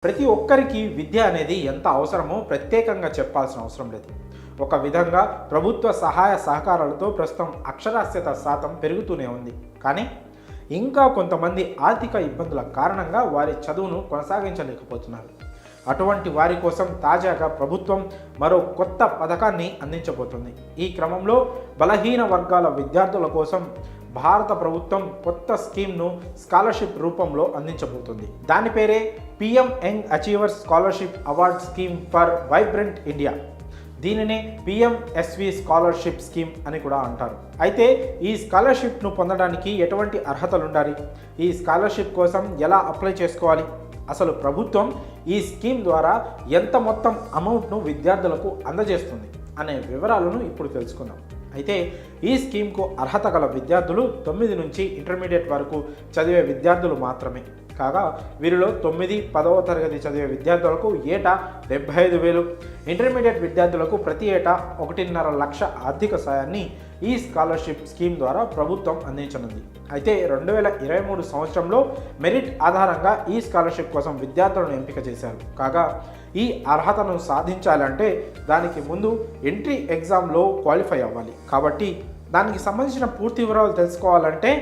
ప్రతి ఒక్కరికి విద్య అనేది ఎంత అవసరమో ప్రత్యేకంగా చెప్పాల్సిన అవసరం లేదు. ఒక విధంగా ప్రభుత్వ సహాయ సహకారాలతో ప్రస్తుతం అక్షరాస్యత శాతం పెరుగుతూనే ఉంది. కానీ ఇంకా కొంతమంది ఆర్థిక ఇబ్బందుల కారణంగా వారి చదువును కొనసాగించలేకపోతున్నారు. అటువంటి వారి కోసం తాజాగా ప్రభుత్వం మరో కొత్త పథకాన్ని అందించబోతుంది. ఈ క్రమంలో బలహీన వర్గాల విద్యార్థుల కోసం భారత ప్రభుత్వం కొత్త స్కీమ్ను స్కాలర్షిప్ రూపంలో అందించబోతుంది. దాని పేరే PM young achievers scholarship award scheme for vibrant India. దీనినే పిఎంఎస్వి స్కాలర్షిప్ స్కీమ్ అని కూడా అంటారు. అయితే ఈ స్కాలర్షిప్ను పొందడానికి ఎటువంటి అర్హతలు ఉండాలి, ఈ స్కాలర్షిప్ కోసం ఎలా అప్లై చేసుకోవాలి, అసలు ప్రభుత్వం ఈ స్కీమ్ ద్వారా ఎంత మొత్తం అమౌంట్ను విద్యార్థులకు అందజేస్తుంది అనే వివరాలను ఇప్పుడు తెలుసుకుందాం. అయితే ఈ స్కీమ్కు అర్హత గల విద్యార్థులు 9 నుంచి ఇంటర్మీడియట్ వరకు చదివే విద్యార్థులు మాత్రమే. కాగా వీరిలో 9, 10వ తరగతి చదివే విద్యార్థులకు ఏటా 75,000, ఇంటర్మీడియట్ విద్యార్థులకు ప్రతి ఏటా 1.5 లక్ష ఆర్థిక సాయాన్ని ఈ స్కాలర్షిప్ స్కీమ్ ద్వారా ప్రభుత్వం అందించనుంది. అయితే 2023 సంవత్సరంలో మెరిట్ ఆధారంగా ఈ స్కాలర్షిప్ కోసం విద్యార్థులను ఎంపిక చేశారు. కాగా ఈ అర్హతను సాధించాలంటే దానికి ముందు ఎంట్రీ ఎగ్జామ్లో క్వాలిఫై అవ్వాలి. కాబట్టి దానికి సంబంధించిన పూర్తి వివరాలు తెలుసుకోవాలంటే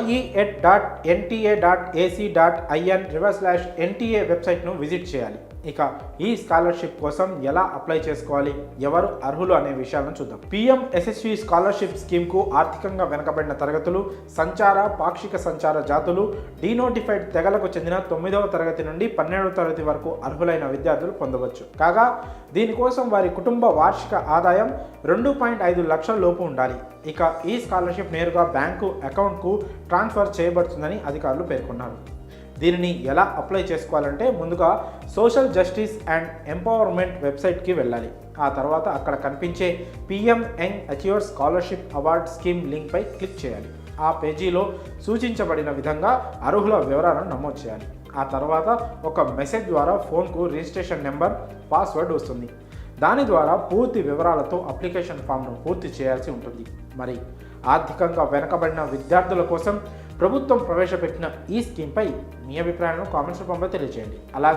ye.nta.ac.in/NTA వెబ్సైట్ను విజిట్ చేయాలి. ఇక ఈ స్కాలర్షిప్ కోసం ఎలా అప్లై చేసుకోవాలి, ఎవరు అర్హులు అనే విషయాలను చూద్దాం. పిఎంఎస్ఎస్వి స్కాలర్షిప్ స్కీమ్కు ఆర్థికంగా వెనుకబడిన తరగతులు, సంచార, పాక్షిక సంచార జాతులు, డీనోటిఫైడ్ తెగలకు చెందిన 9వ తరగతి నుండి 12వ తరగతి వరకు అర్హులైన విద్యార్థులు పొందవచ్చు. కాగా దీనికోసం వారి కుటుంబ వార్షిక ఆదాయం 2.5 లక్షల లోపు ఉండాలి. ఇక ఈ స్కాలర్షిప్ నేరుగా బ్యాంకు అకౌంట్కు ట్రాన్స్ఫర్ చేయబడుతుందని అధికారులు పేర్కొన్నారు. దీనిని ఎలా అప్లై చేసుకోవాలంటే ముందుగా సోషల్ జస్టిస్ అండ్ ఎంపవర్మెంట్ వెబ్సైట్కి వెళ్ళాలి. ఆ తర్వాత అక్కడ కనిపించే PM young achievers scholarship award scheme లింక్పై క్లిక్ చేయాలి. ఆ పేజీలో సూచించబడిన విధంగా అర్హుల వివరాలను నమోదు చేయాలి. ఆ తర్వాత ఒక మెసేజ్ ద్వారా ఫోన్కు రిజిస్ట్రేషన్ నెంబర్, పాస్వర్డ్ వస్తుంది. దాని ద్వారా పూర్తి వివరాలతో అప్లికేషన్ ఫామ్ను పూర్తి చేయాల్సి ఉంటుంది. మరి ఆర్థికంగా వెనుకబడిన విద్యార్థుల కోసం ప్రభుత్వం ప్రవేశపెట్టిన ఈ స్కీమ్పై మీ అభిప్రాయాలను కామెంట్స్ రూపంలో తెలియజేయండి. అలాగే